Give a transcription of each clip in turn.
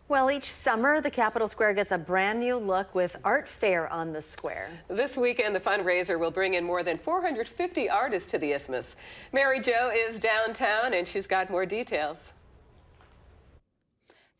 Well, each summer, the Capitol Square gets a brand new look with Art Fair on the square. This weekend, the fundraiser will bring in more than 450 artists to the Isthmus. Mary Jo is downtown, and she's got more details.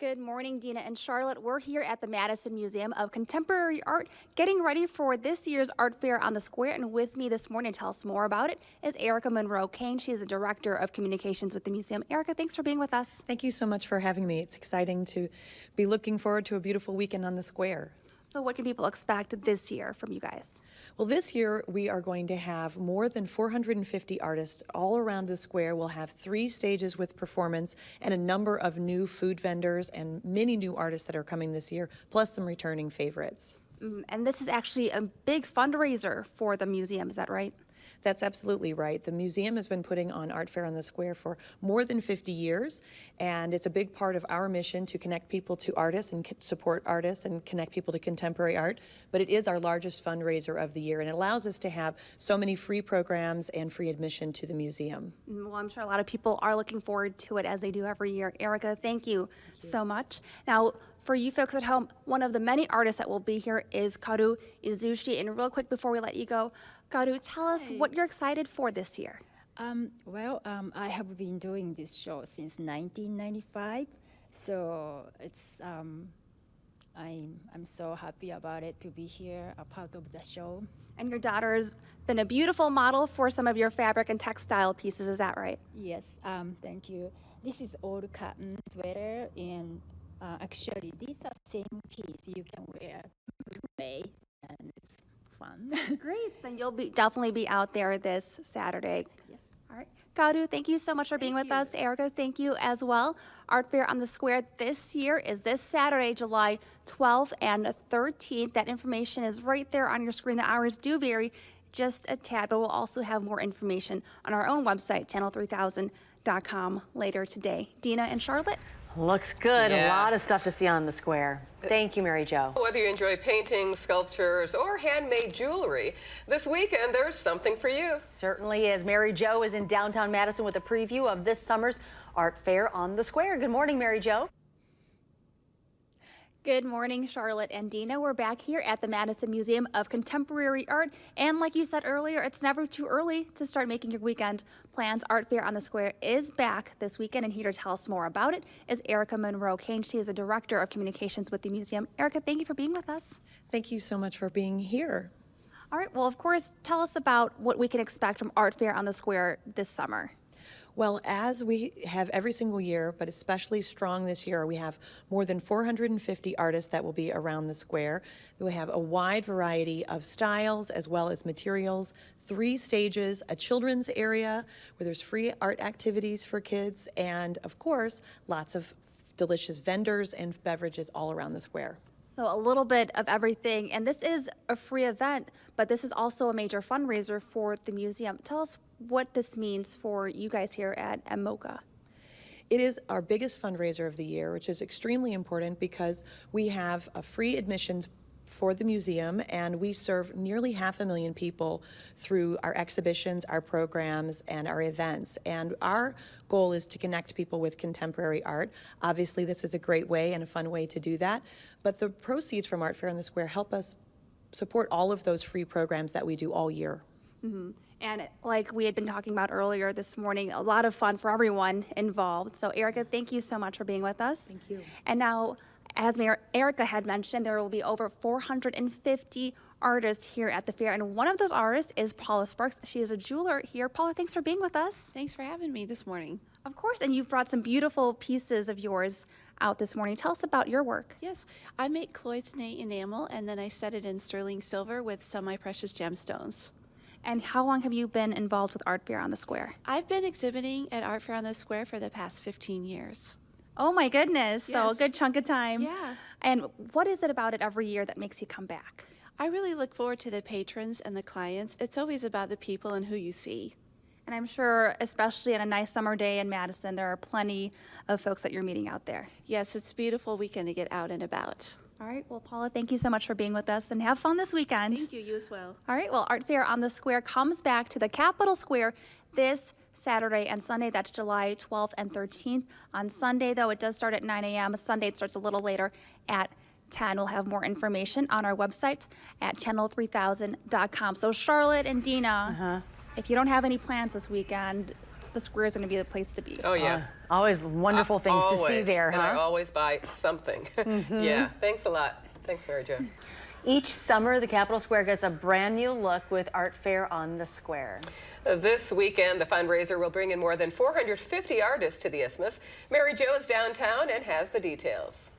Good morning, Dina and Charlotte. We're here at the Madison Museum of Contemporary Art, getting ready for this year's Art Fair on the Square. And with me this morning to tell us more about it is Erica Monroe-Kane. She is the Director of Communications with the museum. Erica, thanks for being with us. Thank you so much for having me. It's exciting to be looking forward to a beautiful weekend on the square. So what can people expect this year from you guys? Well, this year we are going to have more than 450 artists all around the square. We'll have 3 stages with performance and a number of new food vendors and many new artists that are coming this year, plus some returning favorites. And this is actually a big fundraiser for the museum, is that right? That's absolutely right. The museum has been putting on Art Fair on the Square for more than 50 years, and it's a big part of our mission to connect people to artists and support artists and connect people to contemporary art. But it is our largest fundraiser of the year, and it allows us to have so many free programs and free admission to the museum. Well, I'm sure a lot of people are looking forward to it as they do every year. Erica, thank you so much. Now, for you folks at home, one of the many artists that will be here is Kaoru Izushi. And real quick before we let you go, Kaoru, tell us what you're excited for this year. I have been doing this show since 1995, so it's I'm so happy about it to be here, a part of the show. And your daughter's been a beautiful model for some of your fabric and textile pieces, is that right? Yes, thank you. This is old cotton sweater, and actually these are same piece you can wear today, and it's fun. Great, then you'll definitely be out there this Saturday. Yes. All right, Kaoru, thank you so much for being with us. Erica, thank you as well. Art Fair on the Square this year is this Saturday, July 12th and 13th. That information is right there on your screen. The hours do vary just a tad, but we'll also have more information on our own website, channel3000.com, later today. Dina and Charlotte? Looks good. Yeah. A lot of stuff to see on the square. Thank you, Mary Jo. Whether you enjoy painting, sculptures, or handmade jewelry, this weekend there's something for you. Certainly is. Mary Jo is in downtown Madison with a preview of this summer's Art Fair on the Square. Good morning, Mary Jo. Good morning, Charlotte and Dina. We're back here at the Madison Museum of Contemporary Art. And like you said earlier, it's never too early to start making your weekend plans. Art Fair on the Square is back this weekend, and here to tell us more about it is Erica Monroe-Kane. She is the Director of Communications with the museum. Erica, thank you for being with us. Thank you so much for being here. All right, well, of course, tell us about what we can expect from Art Fair on the Square this summer. Well, as we have every single year, but especially strong this year, we have more than 450 artists that will be around the square. We have a wide variety of styles as well as materials, 3 stages, a children's area where there's free art activities for kids, and of course, lots of delicious vendors and beverages all around the square. So a little bit of everything, and this is a free event, but this is also a major fundraiser for the museum. Tell us what this means for you guys here at MOCA. It is our biggest fundraiser of the year, which is extremely important because we have a free admissions for the museum, and we serve nearly 500,000 people through our exhibitions, our programs, and our events. And our goal is to connect people with contemporary art. Obviously, this is a great way and a fun way to do that, but the proceeds from Art Fair on the Square help us support all of those free programs that we do all year. Mm-hmm. And like we had been talking about earlier this morning, a lot of fun for everyone involved. So Erica, thank you so much for being with us. Thank you. And now, as Erica had mentioned, there will be over 450 artists here at the fair. And one of those artists is Paula Sparks. She is a jeweler here. Paula, thanks for being with us. Thanks for having me this morning. Of course, and you've brought some beautiful pieces of yours out this morning. Tell us about your work. Yes, I make cloisonne enamel, and then I set it in sterling silver with semi-precious gemstones. And how long have you been involved with Art Fair on the Square? I've been exhibiting at Art Fair on the Square for the past 15 years. Oh my goodness, so a Yes. good chunk of time. Yeah. And what is it about it every year that makes you come back? I really look forward to the patrons and the clients. It's always about the people and who you see. And I'm sure, especially on a nice summer day in Madison, there are plenty of folks that you're meeting out there. Yes, it's a beautiful weekend to get out and about. All right, well, Paula, thank you so much for being with us, and have fun this weekend. Thank you, you as well. All right, well, Art Fair on the Square comes back to the Capitol Square this Saturday and Sunday. That's July 12th and 13th. On Sunday, though, it does start at 9 a.m. Sunday, it starts a little later at 10. We'll have more information on our website at channel3000.com. So Charlotte and Dina, if you don't have any plans this weekend, the square is going to be the place to be. Oh, yeah. Always wonderful things to see Always. there, And I huh? always buy something. Yeah, thanks a lot. Thanks, Mary Jo. Each summer, the Capitol Square gets a brand new look with Art Fair on the Square. This weekend, the fundraiser will bring in more than 450 artists to the Isthmus. Mary Jo is downtown and has the details.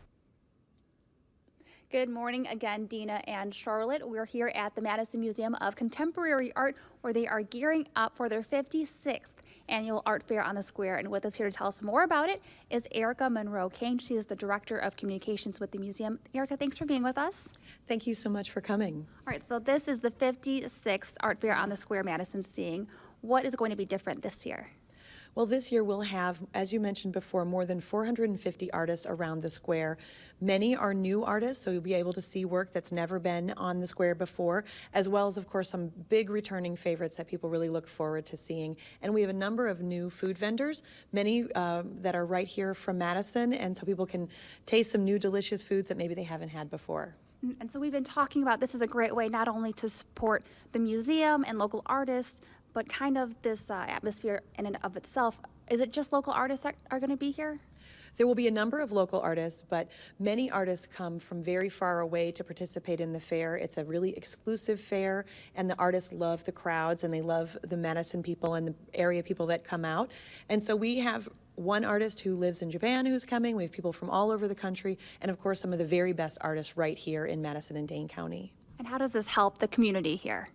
Good morning again, Dina and Charlotte. We're here at the Madison Museum of Contemporary Art, where they are gearing up for their 56th annual Art Fair on the Square. And with us here to tell us more about it is Erica Monroe-Kane. She is the Director of Communications with the museum. Erica, thanks for being with us. Thank you so much for coming. All right, so this is the 56th Art Fair on the Square Madison's seeing. What is going to be different this year? Well, this year we'll have, as you mentioned before, more than 450 artists around the square. Many are new artists, so you'll be able to see work that's never been on the square before, as well as, of course, some big returning favorites that people really look forward to seeing. And we have a number of new food vendors, many that are right here from Madison, and so people can taste some new delicious foods that maybe they haven't had before. And so we've been talking about this is a great way not only to support the museum and local artists, but kind of this atmosphere in and of itself. Is it just local artists that are going to be here? There will be a number of local artists, but many artists come from very far away to participate in the fair. It's a really exclusive fair, and the artists love the crowds, and they love the Madison people and the area people that come out. And so we have one artist who lives in Japan who's coming. We have people from all over the country, and of course some of the very best artists right here in Madison and Dane County. And how does this help the community here?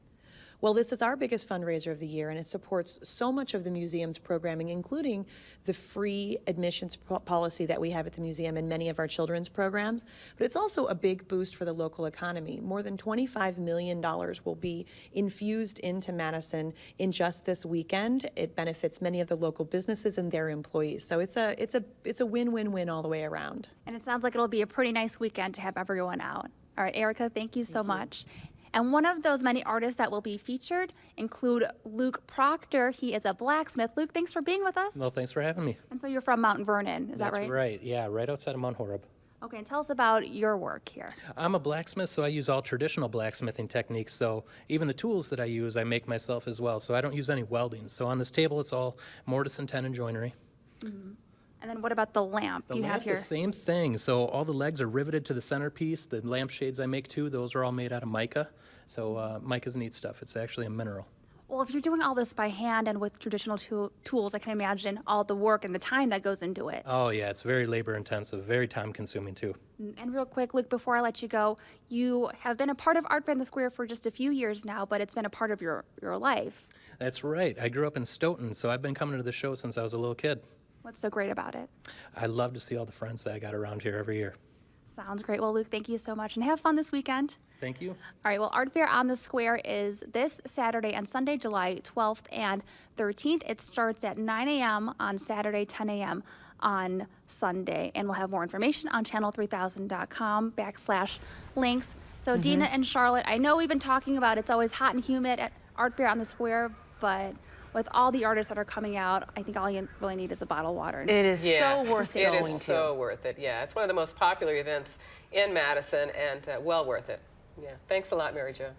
Well, this is our biggest fundraiser of the year, and it supports so much of the museum's programming, including the free admissions policy that we have at the museum and many of our children's programs. But it's also a big boost for the local economy. More than $25 million will be infused into Madison in just this weekend. It benefits many of the local businesses and their employees. So it's a win-win-win all the way around. And it sounds like it'll be a pretty nice weekend to have everyone out. All right, Erica, thank you so much. And one of those many artists that will be featured include Luke Proctor. He is a blacksmith. Luke, thanks for being with us. Well, thanks for having me. And so you're from Mount Vernon, is that right? That's right, yeah, right outside of Mount Horeb. Okay, and tell us about your work here. I'm a blacksmith, so I use all traditional blacksmithing techniques, so even the tools that I use, I make myself as well, so I don't use any welding. So on this table, it's all mortise and tenon joinery. And then what about the lamp The you lamp, have here? the same thing, so all the legs are riveted to the centerpiece. The lampshades I make too, those are all made out of mica. So mica's neat stuff. It's actually a mineral. Well, if you're doing all this by hand and with traditional tools, I can imagine all the work and the time that goes into it. Oh yeah, it's very labor intensive, very time consuming too. And real quick, Luke, before I let you go, you have been a part of Art Fair on the Square for just a few years now, but it's been a part of your life. That's right. I grew up in Stoughton, so I've been coming to the show since I was a little kid. What's so great about it? I love to see all the friends that I got around here every year. Sounds great. Well, Luke, thank you so much, and have fun this weekend. Thank you. All right, well, Art Fair on the Square is this Saturday and Sunday, July 12th and 13th. It starts at 9 a.m. on Saturday, 10 a.m. on Sunday. And we'll have more information on channel3000.com/links. So Dina and Charlotte, I know we've been talking about it's always hot and humid at Art Fair on the Square, but with all the artists that are coming out, I think all you really need is a bottle of water. It is so worth It going is to. so worth it, yeah. It's one of the most popular events in Madison and well worth it. Yeah, thanks a lot, Mary Jo.